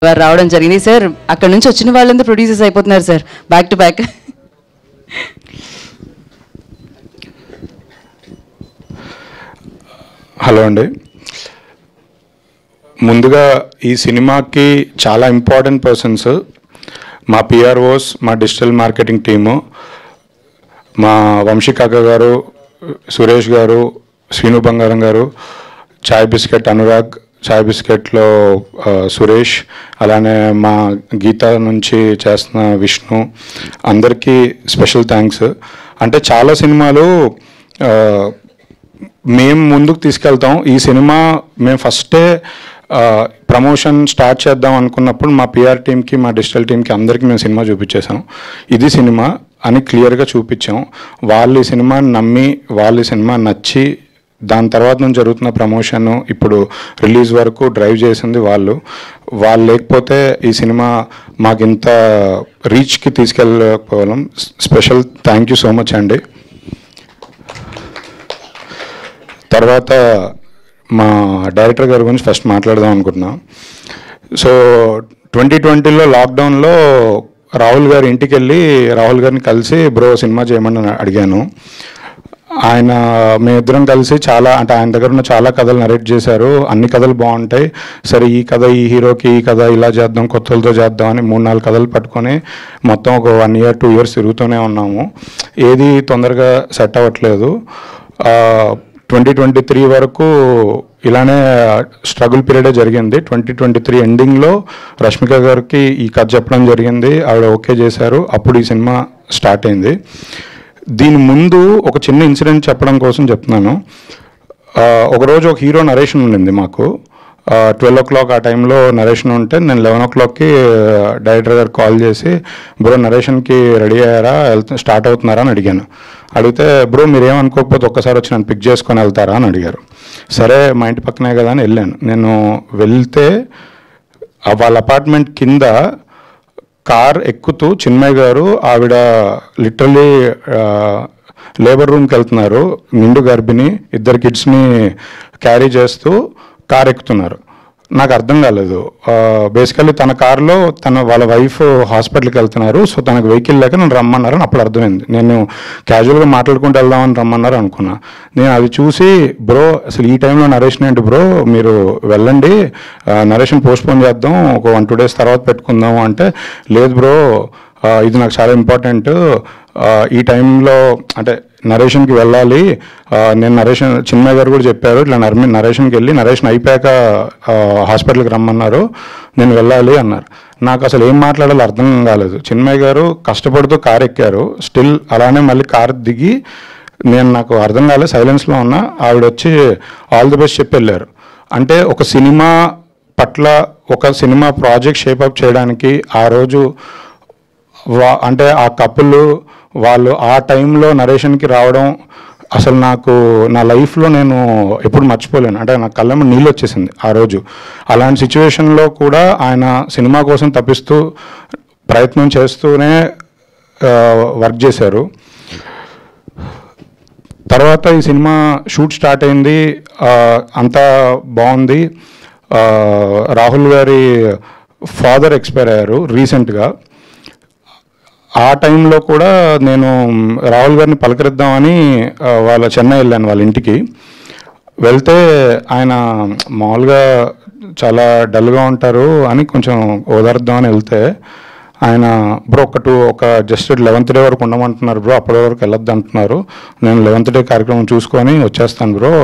వారు రావడం జరిగింది. సార్ అక్కడ నుంచి వచ్చిన వాళ్ళందరూ ప్రొడ్యూసర్స్ అయిపోతున్నారు sir, back to back. Hello అండి. ముందుగా ఈ సినిమాకి చాలా ఇంపార్టెంట్ పర్సన్స్ మా పిఆర్ఓస్, మా డిజిటల్ మార్కెటింగ్ టీము, మా వంశీకాక గారు, సురేష్ గారు, శ్రీను బంగారం గారు, చాయ్ బిస్కెట్ అనురాగ్, చాయ్ బిస్కెట్లో సురేష్, అలానే మా గీత నుంచి చేస్తున్న విష్ణు, అందరికీ స్పెషల్ థ్యాంక్స్. అంటే చాలా సినిమాలు మేము ముందుకు తీసుకెళ్తాం. ఈ సినిమా మేము ఫస్టే ప్రమోషన్ స్టార్ట్ చేద్దాం అనుకున్నప్పుడు మా పిఆర్ టీమ్కి, మా డిజిటల్ టీమ్కి అందరికీ మేము సినిమా చూపించేసాం. ఇది సినిమా అని క్లియర్గా చూపించాం. వాళ్ళు ఈ సినిమాని నమ్మి, వాళ్ళు ఈ సినిమా నచ్చి, దాని తర్వాత నుంచి జరుగుతున్న ప్రమోషన్ ఇప్పుడు రిలీజ్ వరకు డ్రైవ్ చేసింది వాళ్ళు లేకపోతే ఈ సినిమా మాకు ఇంత రీచ్కి తీసుకెళ్ళకపోవడం. Special thank you so much అండి. తర్వాత మా డైరెక్టర్ గారి గురించి ఫస్ట్ మాట్లాడదాం అనుకుంటున్నాం. సో 2020లో లాక్డౌన్లో రాహుల్ గారి ఇంటికి వెళ్ళి రాహుల్ గారిని కలిసి బ్రో సినిమా చేయమని అడిగాను. ఆయన మేమిద్దరం కలిసి చాలా, అంటే ఆయన దగ్గర ఉన్న చాలా కథలు నరేట్ చేశారు. అన్ని కథలు బాగుంటాయి. సరే ఈ కథ, ఈ హీరోకి ఈ కథ ఇలా చేద్దాం, కొత్తలతో చేద్దాం అని 3-4 కథలు పట్టుకొని మొత్తం ఒక 1 year 2 years తిరుగుతూనే ఉన్నాము. ఏది తొందరగా సెట్ అవ్వట్లేదు. 2023 వరకు ఇలానే స్ట్రగుల్ పీరియడే జరిగింది. 2023 ఎండింగ్లో రష్మిక గారికి ఈ కథ చెప్పడం జరిగింది. ఆవిడ ఓకే చేశారు. అప్పుడు ఈ సినిమా స్టార్ట్ అయింది. దీని ముందు ఒక చిన్న ఇన్సిడెంట్ చెప్పడం కోసం చెప్తున్నాను. ఒకరోజు ఒక హీరో నరేషన్ ఉండింది మాకు. 12 o'clock ఆ టైంలో నరేషన్ ఉంటే నేను 11 o'clockకి డైరెక్టర్ గారు కాల్ చేసి, బ్రో నరేషన్కి రెడీ అయ్యారా, స్టార్ట్ అవుతున్నారా అని అడిగాను. అడిగితే బ్రో మీరేమనుకోకపోతే ఒక్కసారి వచ్చి నన్ను పిక్ చేసుకొని వెళ్తారా అని అడిగారు. సరే మా ఇంటి పక్కనే కదా అని వెళ్ళాను. నేను వెళ్తే వాళ్ళ అపార్ట్మెంట్ కింద కార్ ఎక్కుతూ చిన్మయ్ గారు, ఆవిడ లిటరలీ లేబర్ రూమ్కి వెళ్తున్నారు. నిండు గర్భిణి, 2 kidsని క్యారీ చేస్తూ కార్ ఎక్కుతున్నారు. నాకు అర్థం కాలేదు. బేసికల్లీ తన కారులో వాళ్ళ వైఫ్ హాస్పిటల్కి వెళ్తున్నారు. సో తనకు వెహికల్ లేక నన్ను రమ్మన్నారు అని అప్పుడు అర్థమైంది. నేను క్యాజువల్గా మాట్లాడుకుంటూ వెళ్దామని రమ్మన్నారు అనుకున్నా. నేను అది చూసి, బ్రో అసలు ఈ టైంలో నరేషన్ ఏంటి బ్రో, మీరు వెళ్ళండి, నరేషన్ పోస్ట్పోన్ చేద్దాం, ఒక 1-2 days తర్వాత పెట్టుకుందాము అంటే, లేదు బ్రో ఇది నాకు చాలా ఇంపార్టెంట్, ఈ టైంలో అంటే నరేషన్కి వెళ్ళాలి, నేను చిన్మయ్ గారు కూడా చెప్పారు ఇట్లా నరేషన్కి వెళ్ళి నరేషన్ అయిపోయాక హాస్పిటల్కి రమ్మన్నారు, నేను వెళ్ళాలి అన్నారు. నాకు అసలు ఏం మాట్లాడాలో అర్థం కాలేదు. చిన్మయ్ గారు కష్టపడుతూ కారు ఎక్కారు, స్టిల్ అలానే మళ్ళీ కారు దిగి, నాకు అర్థం కాలేదు, సైలెన్స్లో ఉన్నా. ఆవిడ వచ్చి ఆల్ ది బెస్ట్ చెప్పి వెళ్ళారు. అంటే ఒక సినిమా పట్ల, ఒక సినిమా ప్రాజెక్ట్ షేపప్ చేయడానికి ఆ రోజు అంటే ఆ కపుల్ వాళ్ళు ఆ టైంలో నరేషన్కి రావడం అసలు నాకు నా లైఫ్లో నేను ఎప్పుడు మర్చిపోలేను. అంటే నా కళ్ళ మీద నీళ్ళు వచ్చేసింది ఆ రోజు. అలాంటి సిచ్యువేషన్లో కూడా ఆయన సినిమా కోసం తప్పిస్తూ ప్రయత్నం చేస్తూనే వర్క్ చేశారు. తర్వాత ఈ సినిమా షూట్ స్టార్ట్ అయింది, అంతా బాగుంది. రాహుల్ గారి ఫాదర్ ఎక్స్పైర్ అయ్యారు రీసెంట్గా. ఆ టైంలో కూడా నేను రాహుల్ గారిని పలకరిద్దామని చెన్నై వెళ్ళాను వాళ్ళ ఇంటికి. వెళ్తే ఆయన మామూలుగా చాలా డల్గా ఉంటారు అని కొంచెం ఓదార్దామని వెళ్తే, ఆయన బ్రో ఒక జస్ట్ 11th day వరకు ఉండమంటున్నారు బ్రో, అప్పటి వరకు వెళ్ళొద్దు అంటున్నారు, నేను 11th day కార్యక్రమం చూసుకొని వచ్చేస్తాను బ్రో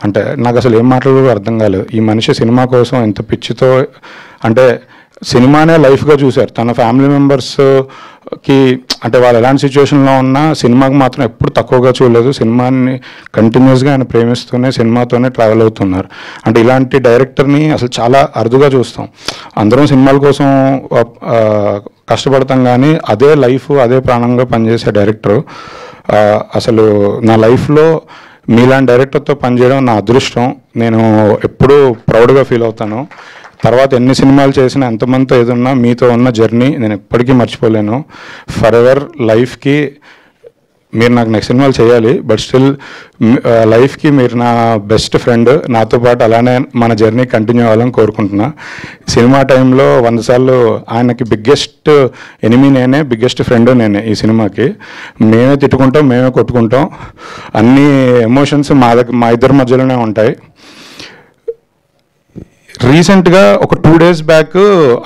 అంటే, నాకు అసలు ఏం మాట్లాడో అర్థం కాలేదు. ఈ మనిషి సినిమా కోసం ఎంత పిచ్చితో, అంటే సినిమానే లైఫ్గా చూశారు. తన ఫ్యామిలీ మెంబర్స్కి అంటే వాళ్ళు ఎలాంటి సిచ్యువేషన్లో ఉన్నా సినిమాకి మాత్రం ఎప్పుడు తక్కువగా చూడలేదు. సినిమాని కంటిన్యూస్గా ఆయన ప్రేమిస్తూనే సినిమాతోనే ట్రావెల్ అవుతున్నారు. అంటే ఇలాంటి డైరెక్టర్ని అసలు చాలా అరుదుగా చూస్తాం. అందరం సినిమాల కోసం కష్టపడతాం, కానీ అదే లైఫ్, అదే ప్రాణంగా పనిచేసే డైరెక్టరు. అసలు నా లైఫ్లో మీలాంటి డైరెక్టర్తో పనిచేయడం నా అదృష్టం. నేను ఎప్పుడూ ప్రౌడ్గా ఫీల్ అవుతాను. తర్వాత ఎన్ని సినిమాలు చేసినా, ఎంతమందితో ఏదున్నా, మీతో ఉన్న జర్నీ నేను ఎప్పటికీ మర్చిపోలేను. ఫర్ ఎవర్ లైఫ్కి మీరు నాకు నెక్స్ట్ సినిమాలు చేయాలి, బట్ స్టిల్ లైఫ్కి మీరు నా బెస్ట్ ఫ్రెండ్, నాతో పాటు అలానే మన జర్నీ కంటిన్యూ అవ్వాలని కోరుకుంటున్నా. సినిమా టైంలో 100 సార్లు ఆయనకి బిగ్గెస్ట్ ఎనిమీ నేనే, బిగ్గెస్ట్ ఫ్రెండ్ నేనే. ఈ సినిమాకి మేమే తిట్టుకుంటాం, మేమే కొట్టుకుంటాం, అన్ని ఎమోషన్స్ మా ఇద్దరి మధ్యలోనే ఉంటాయి. రీసెంట్గా ఒక 2 days బ్యాక్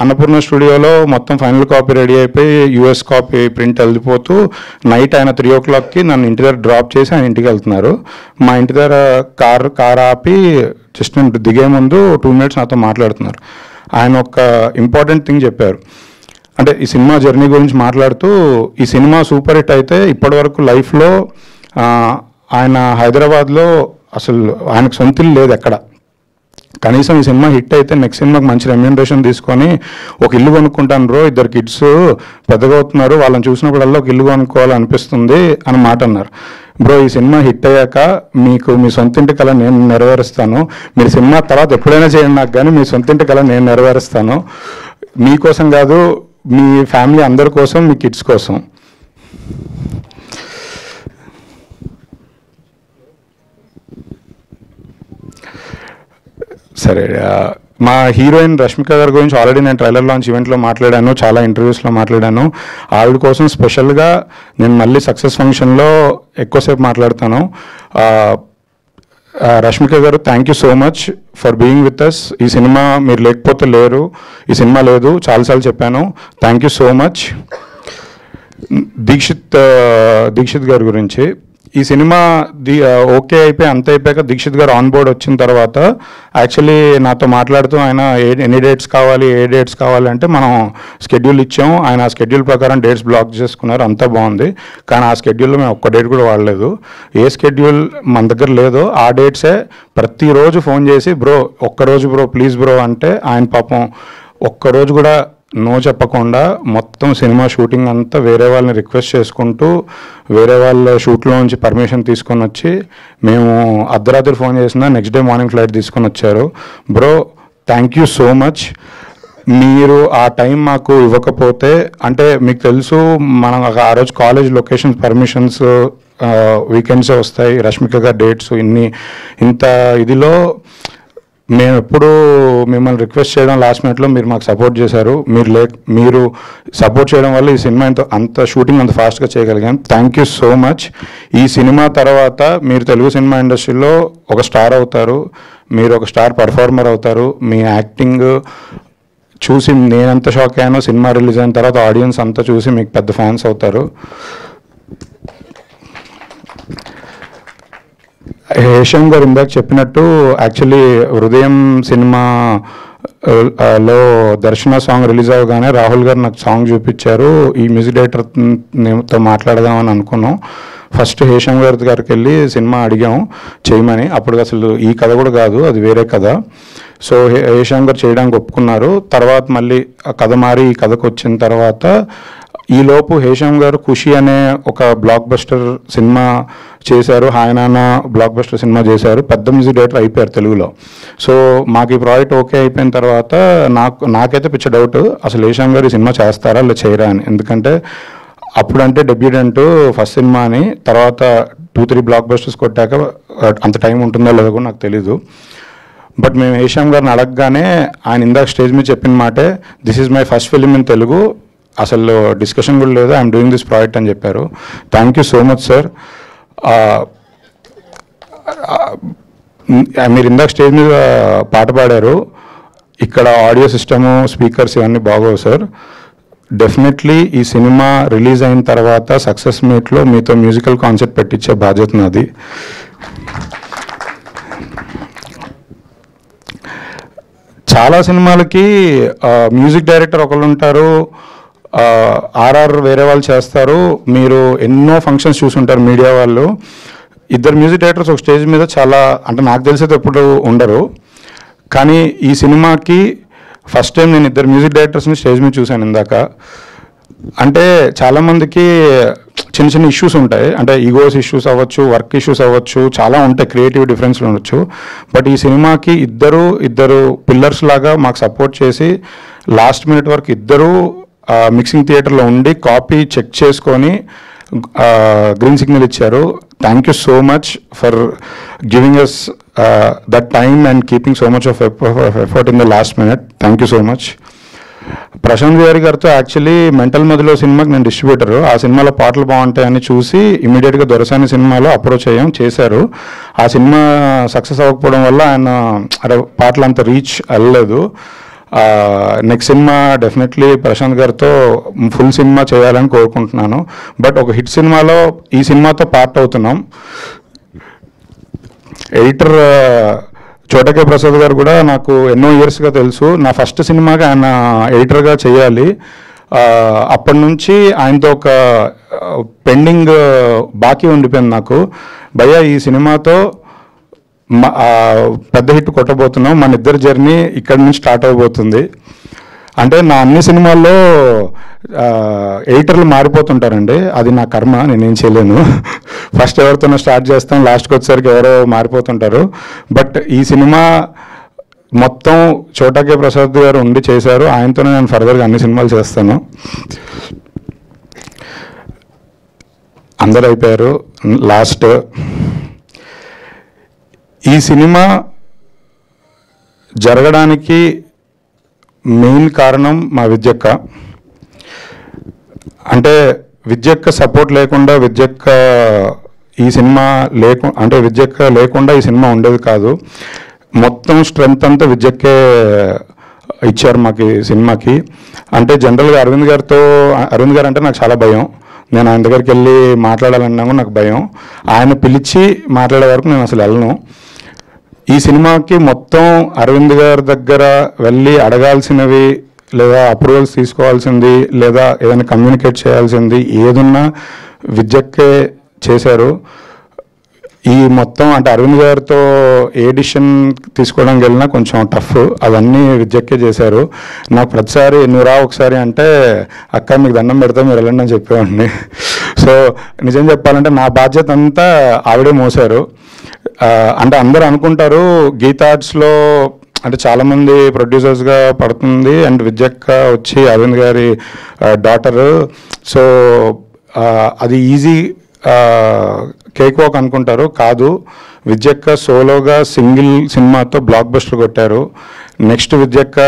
అన్నపూర్ణ స్టూడియోలో మొత్తం ఫైనల్ కాపీ రెడీ అయిపోయి US కాపీ ప్రింట్ వెళ్ళిపోతూ నైట్ ఆయన 3 o'clockకి నన్ను ఇంటి దగ్గర డ్రాప్ చేసి ఆయన ఇంటికి వెళ్తున్నారు. మా ఇంటి దగ్గర కార్ ఆపి జస్ట్ నేను దిగే ముందు 2 minutes నాతో మాట్లాడుతున్నారు. ఆయన ఒక ఇంపార్టెంట్ థింగ్ చెప్పారు. అంటే ఈ సినిమా జర్నీ గురించి మాట్లాడుతూ, ఈ సినిమా సూపర్ హిట్ అయితే ఇప్పటివరకు లైఫ్లో ఆయన హైదరాబాద్లో అసలు ఆయనకు సొంత ఇల్లు లేదు ఎక్కడ. కనీసం ఈ సినిమా హిట్ అయితే నెక్స్ట్ సినిమాకి మంచి రెమ్యూనరేషన్ తీసుకొని ఒక ఇల్లు కొనుక్కుంటాను బ్రో, 2 kids పెద్దగా అవుతున్నారు, వాళ్ళని చూసినప్పుడల్లా ఒక ఇల్లు కొనుక్కోవాలనిపిస్తుంది అని మాట అన్నారు. బ్రో, ఈ సినిమా హిట్ అయ్యాక మీకు మీ సొంత ఇంటి కళ నేను నెరవేరుస్తాను. మీరు సినిమా తర్వాత ఎప్పుడైనా చేయండి నాకు, కానీ మీ సొంత ఇంటి కళ నేను నెరవేరుస్తాను. మీకోసం కాదు, మీ ఫ్యామిలీ అందరి కోసం, మీ కిడ్స్ కోసం. సరే, మా హీరోయిన్ రష్మిక గారి గురించి ఆల్రెడీ నేను ట్రైలర్ లాంచ్ ఈవెంట్లో మాట్లాడాను, చాలా ఇంటర్వ్యూస్లో మాట్లాడాను. ఆవిడ కోసం స్పెషల్గా నేను మళ్ళీ సక్సెస్ ఫంక్షన్లో ఎక్కువసేపు మాట్లాడతాను. రష్మిక గారు, thank you so much for being with us. ఈ సినిమా మీరు లేకపోతే లేరు, ఈ సినిమా లేదు, చాలాసార్లు చెప్పాను. Thank you so much. Dikshit గారి గురించి, ఈ సినిమా ఓకే అయిపోయి అంత అయిపోయాక దీక్షిత్ గారు ఆన్ బోర్డ్ వచ్చిన తర్వాత యాక్చువల్లీ నాతో మాట్లాడుతూ ఆయన ఎన్ని డేట్స్ కావాలి, ఏ డేట్స్ కావాలి అంటే మనం స్కెడ్యూల్ ఇచ్చాము. ఆయన ఆ స్కెడ్యూల్ ప్రకారం డేట్స్ బ్లాక్ చేసుకున్నారు, అంతా బాగుంది. కానీ ఆ స్కెడ్యూల్లో మేము ఒక్క డేట్ కూడా వాడలేదు. ఏ స్కెడ్యూల్ మన దగ్గర లేదో ఆ డేట్సే ప్రతిరోజు ఫోన్ చేసి బ్రో ఒక్కరోజు బ్రో ప్లీజ్ బ్రో అంటే ఆయన పాపం ఒక్కరోజు కూడా నో చెప్పకుండా మొత్తం సినిమా షూటింగ్ అంతా వేరే వాళ్ళని రిక్వెస్ట్ చేసుకుంటూ వేరే వాళ్ళ షూట్లో నుంచి పర్మిషన్ తీసుకొని వచ్చి మేము అర్ధరాత్రి ఫోన్ చేసినా నెక్స్ట్ డే మార్నింగ్ ఫ్లైట్ తీసుకొని వచ్చారు. Bro, thank you so much. మీరు ఆ టైం మాకు ఇవ్వకపోతే, అంటే మీకు తెలుసు మనం ఆ రోజు కాలేజ్ లొకేషన్స్ పర్మిషన్స్ వీకెండ్సే వస్తాయి, రష్మిక గారి డేట్స్ ఇంత ఇదిలో మేము ఎప్పుడు మిమ్మల్ని రిక్వెస్ట్ చేయడం లాస్ట్ మినిట్లో మీరు మాకు సపోర్ట్ చేశారు. మీరు సపోర్ట్ చేయడం వల్ల ఈ సినిమా అంత షూటింగ్ అంత ఫాస్ట్గా చేయగలిగాం. Thank you so much. ఈ సినిమా తర్వాత మీరు తెలుగు సినిమా ఇండస్ట్రీలో ఒక స్టార్ అవుతారు, మీరు ఒక స్టార్ పర్ఫార్మర్ అవుతారు. మీ యాక్టింగ్ చూసి నేనంత షాక్ అయ్యానో, సినిమా రిలీజ్ అయిన తర్వాత ఆడియన్స్ అంతా చూసి మీకు పెద్ద ఫ్యాన్స్ అవుతారు. హేషం గారు ఇందాక చెప్పినట్టు యాక్చువల్లీ హృదయం సినిమాలో దర్శన సాంగ్ రిలీజ్ అవ్వగానే రాహుల్ గారు నాకు సాంగ్ చూపించారు. ఈ మ్యూజిక్ డైరెక్టర్తో మాట్లాడదామని అనుకున్నాం. ఫస్ట్ హేషం గారికి వెళ్ళి సినిమా అడిగాం చేయమని. అప్పుడు అసలు ఈ కథ కూడా కాదు, అది వేరే కథ. సో హేషం గారు చేయడానికి ఒప్పుకున్నారు. తర్వాత మళ్ళీ ఆ కథ మారి ఈ కథకు వచ్చిన తర్వాత ఈలోపు హేషం గారు ఖుషి అనే ఒక బ్లాక్ బస్టర్ సినిమా చేశారు, హాయ్ నాన్న బ్లాక్ బస్టర్ సినిమా చేశారు, పెద్ద మ్యూజిక్ డైరెక్టర్ అయిపోయారు తెలుగులో. సో మాకు ఈ ప్రాజెక్ట్ ఓకే అయిపోయిన తర్వాత నాకైతే పిచ్చ డౌట్, అసలు హేషం గారు ఈ సినిమా చేస్తారా లేదా చేయరా అని. ఎందుకంటే అప్పుడంటే డెబ్యూటెంట్ ఫస్ట్ సినిమా అని, తర్వాత 2-3 బ్లాక్ బస్టర్స్ కొట్టాక అంత టైం ఉంటుందో లేదో కూడా నాకు తెలీదు. బట్ మేము హేషం గారిని అడగగానే ఆయన ఇందాక స్టేజ్ మీద చెప్పిన మాటే, this is my first film in Telugu, అసలు డిస్కషన్ కూడా లేదు, ఐఎమ్ డూయింగ్ దిస్ ప్రాజెక్ట్ అని చెప్పారు. Thank you so much sir. మీరు ఇందాక స్టేజ్ మీద పాట పాడారు, ఇక్కడ ఆడియో సిస్టము స్పీకర్స్ ఇవన్నీ బాగోవు సార్. డెఫినెట్లీ ఈ సినిమా రిలీజ్ అయిన తర్వాత సక్సెస్ మీట్లో మీతో మ్యూజికల్ కాన్సర్ట్ పెట్టించే బాధ్యత నాది. చాలా సినిమాలకి మ్యూజిక్ డైరెక్టర్ ఒకళ్ళు ఉంటారు, ఆర్ఆర్ వేరే వాళ్ళు చేస్తారు. మీరు ఎన్నో ఫంక్షన్స్ చూసుంటారు మీడియా వాళ్ళు. ఇద్దరు మ్యూజిక్ డైరెక్టర్స్ ఒక స్టేజ్ మీద చాలా, అంటే నాకు తెలిసేది ఎప్పుడు ఉండరు. కానీ ఈ సినిమాకి ఫస్ట్ టైం నేను ఇద్దరు మ్యూజిక్ డైరెక్టర్స్ని స్టేజ్ మీద చూశాను ఇందాక. అంటే చాలామందికి చిన్న చిన్న ఇష్యూస్ ఉంటాయి, అంటే ఈగోస్ ఇష్యూస్ అవ్వచ్చు, వర్క్ ఇష్యూస్ అవ్వచ్చు, చాలా ఉంటాయి, క్రియేటివ్ డిఫరెన్స్లు ఉండొచ్చు. బట్ ఈ సినిమాకి ఇద్దరు పిల్లర్స్ లాగా మాకు సపోర్ట్ చేసి లాస్ట్ మినిట్ వరకు ఇద్దరు మిక్సింగ్ థియేటర్లో ఉండి కాపీ చెక్ చేసుకొని గ్రీన్ సిగ్నల్ ఇచ్చారు. Thank you so much for giving us that time and keeping so much of effort in the last minute. Thank you so much. Prashanth Bihari గారితో actually mental మదిలో సినిమాకి నేను డిస్ట్రిబ్యూటరు. ఆ సినిమాలో పాటలు బాగుంటాయని చూసి ఇమీడియట్గా దొరసాని సినిమాలో అప్రోచ్ చేశారు. ఆ సినిమా సక్సెస్ అవ్వకపోవడం వల్ల ఆయన పాటలు అంత రీచ్ వెళ్ళలేదు. నెక్స్ట్ సినిమా డెఫినెట్లీ ప్రశాంత్ గారితో ఫుల్ సినిమా చేయాలని కోరుకుంటున్నాను. బట్ ఒక హిట్ సినిమాలో ఈ సినిమాతో పార్ట్ అవుతున్నాం. ఎడిటర్ చోటకే ప్రసాద్ గారు కూడా నాకు ఎన్నో ఇయర్స్గా తెలుసు. నా ఫస్ట్ సినిమాకి ఆయన ఎడిటర్గా చేయాలి. అప్పటి నుంచి ఆయనతో ఒక పెండింగ్ బాకీ ఉండిపోయింది నాకు. భయ్యా ఈ సినిమాతో పెద్ద హిట్ కొట్టబోతున్నాం, మన ఇద్దరి జర్నీ ఇక్కడి నుంచి స్టార్ట్ అయిపోతుంది. అంటే నా అన్ని సినిమాల్లో ఎడిటర్లు మారిపోతుంటారండి, అది నా కర్మ, నేనేం చేయలేను. ఫస్ట్ ఎవరితోనో స్టార్ట్ చేస్తాం, లాస్ట్కి వచ్చేసరికి ఎవరో మారిపోతుంటారు. బట్ ఈ సినిమా మొత్తం చోటకే ప్రసాద్ గారు ఉండి చేశారు. ఆయనతోనే నేను ఫర్దర్గా అన్ని సినిమాలు చేస్తాను. అందరు అయిపోయారు. లాస్ట్ ఈ సినిమా జరగడానికి మెయిన్ కారణం మా విద్యక్క. అంటే విద్యక్క సపోర్ట్ లేకుండా ఈ సినిమా విద్యక్క లేకుండా ఈ సినిమా ఉండేది కాదు. మొత్తం స్ట్రెంత్ అంతా విద్యక్కే ఇచ్చారు మాకు ఈ సినిమాకి. అంటే జనరల్గా అరవింద్ గారు అంటే నాకు చాలా భయం. నేను ఆయన దగ్గరికి వెళ్ళి మాట్లాడాలన్నా నాకు భయం. ఆయన పిలిచి మాట్లాడే వరకు నేను అసలు వెళ్ళను. ఈ సినిమాకి మొత్తం అరవింద్ గారి దగ్గర వెళ్ళి అడగాల్సినవి లేదా అప్రూవల్స్ తీసుకోవాల్సింది లేదా ఏదైనా కమ్యూనికేట్ చేయాల్సింది ఏదున్నా విద్యక్కే చేశారు. ఈ మొత్తం అంటే అరవింద్ గారితో ఏ డిసిషన్ తీసుకోవడానికి వెళ్ళినా కొంచెం టఫ్, అవన్నీ విద్యక్కే చేశారు. నాకు ప్రతిసారి నువ్వు రా ఒకసారి అంటే అక్క మీకు దండం పెడతా మీరు వెళ్ళండి అని చెప్పేవాడిని. సో నిజం చెప్పాలంటే నా బాధ్యత అంతా ఆవిడే మోసారు. అంటే అందరూ అనుకుంటారు గీతా ఆర్ట్స్లో అంటే చాలామంది ప్రొడ్యూసర్స్గా పడుతుంది అండ్ విద్యక్క వచ్చి అరవింద్ గారి డాటరు. సో అది ఈజీ కేక్ వాక్ అనుకుంటారు, కాదు. విద్యక్క సోలోగా సింగిల్ సినిమాతో బ్లాక్ బస్టర్ కొట్టారు. నెక్స్ట్ విద్యక్క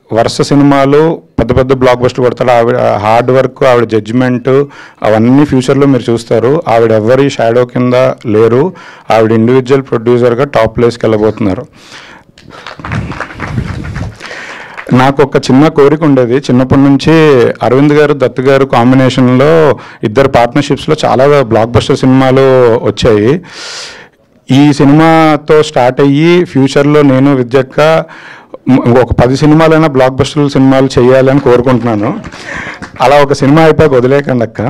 వరుస సినిమాలు పెద్ద పెద్ద బ్లాక్ బస్టర్ కొడతాడు. ఆవిడ హార్డ్ వర్క్, ఆవిడ జడ్జిమెంట్ అవన్నీ ఫ్యూచర్లో మీరు చూస్తారు. ఆవిడ ఎవరి షాడో కింద లేరు. ఆవిడ ఇండివిజువల్ ప్రొడ్యూసర్గా టాప్ ప్లేస్కి వెళ్ళబోతున్నారు. నాకు ఒక చిన్న కోరిక ఉండేది చిన్నప్పటి నుంచి. అరవింద్ గారు దత్ గారు కాంబినేషన్లో ఇద్దరు పార్ట్నర్షిప్స్లో చాలా బ్లాక్ బస్టర్ సినిమాలు వచ్చాయి. ఈ సినిమాతో స్టార్ట్ అయ్యి ఫ్యూచర్లో నేను విద్యక్క ఒక 10 సినిమాలైనా బ్లాక్ బస్టర్ సినిమాలు చేయాలని కోరుకుంటున్నాను. అలా ఒక సినిమా అయిపోయాక వదిలేకండి అక్క.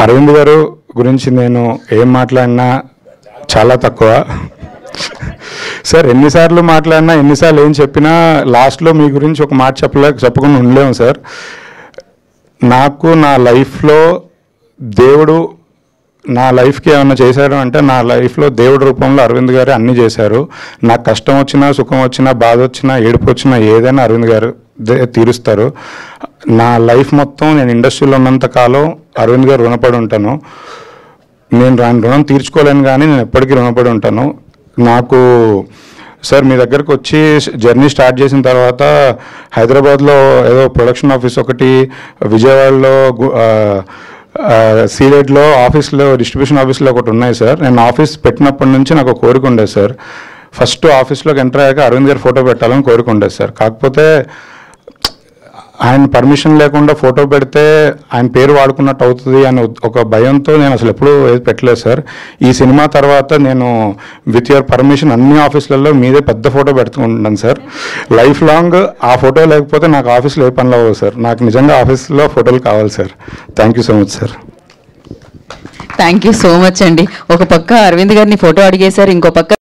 అరవింద్ గారు గురించి నేను ఏం మాట్లాడినా చాలా తక్కువ సార్. ఎన్నిసార్లు మాట్లాడినా ఎన్నిసార్లు ఏం చెప్పినా లాస్ట్లో మీ గురించి ఒక మాట చెప్పకుండా ఉండలేము సార్. నాకు నా లైఫ్లో దేవుడు నా లైఫ్కి ఏమైనా చేశాడు అంటే నా లైఫ్లో దేవుడి రూపంలో అరవింద్ గారు అన్నీ చేశారు. నాకు కష్టం వచ్చినా సుఖం వచ్చినా బాధ వచ్చినా ఏడుపు వచ్చినా ఏదైనా అరవింద్ గారు తీరుస్తారు. నా లైఫ్ మొత్తం నేను ఇండస్ట్రీలో ఉన్నంత కాలం అరవింద్ గారు రుణపడి ఉంటాను. నేను రుణం తీర్చుకోలేను కానీ నేను ఎప్పటికీ రుణపడి ఉంటాను. నాకు సార్ మీ దగ్గరకు వచ్చి జర్నీ స్టార్ట్ చేసిన తర్వాత హైదరాబాద్లో ఏదో ప్రొడక్షన్ ఆఫీస్ ఒకటి, విజయవాడలో సీడెడ్లో ఆఫీస్లో డిస్ట్రిబ్యూషన్ ఆఫీస్లో ఒకటి ఉన్నాయి సార్. నేను ఆఫీస్ పెట్టినప్పటి నుంచి నాకు కోరిక ఉండేది సార్. ఫస్ట్ ఆఫీస్లోకి ఎంటర్ అయ్యాక అరవింద్ గారు ఫోటో పెట్టాలని కోరిక ఉండేది సార్. కాకపోతే ఆయన పర్మిషన్ లేకుండా ఫోటో పెడితే ఆయన పేరు వాడుకున్నట్టు అవుతుంది అని ఒక భయంతో నేను అసలు ఎప్పుడూ పెట్టలేదు సార్. ఈ సినిమా తర్వాత నేను విత్ యువర్ పర్మిషన్ అన్ని ఆఫీసులలో మీదే పెద్ద ఫోటో పెడుతూ ఉంటాను సార్. లైఫ్ లాంగ్ ఆ ఫోటో లేకపోతే నాకు ఆఫీస్లో ఏ పనులు అవ్వదు సార్. నాకు నిజంగా ఆఫీస్లో ఫోటోలు కావాలి sir. Thank you so much sir. Thank you so much అండి. ఒక పక్క అరవింద్ గారిని ఫోటో అడిగేశారు, ఇంకో పక్క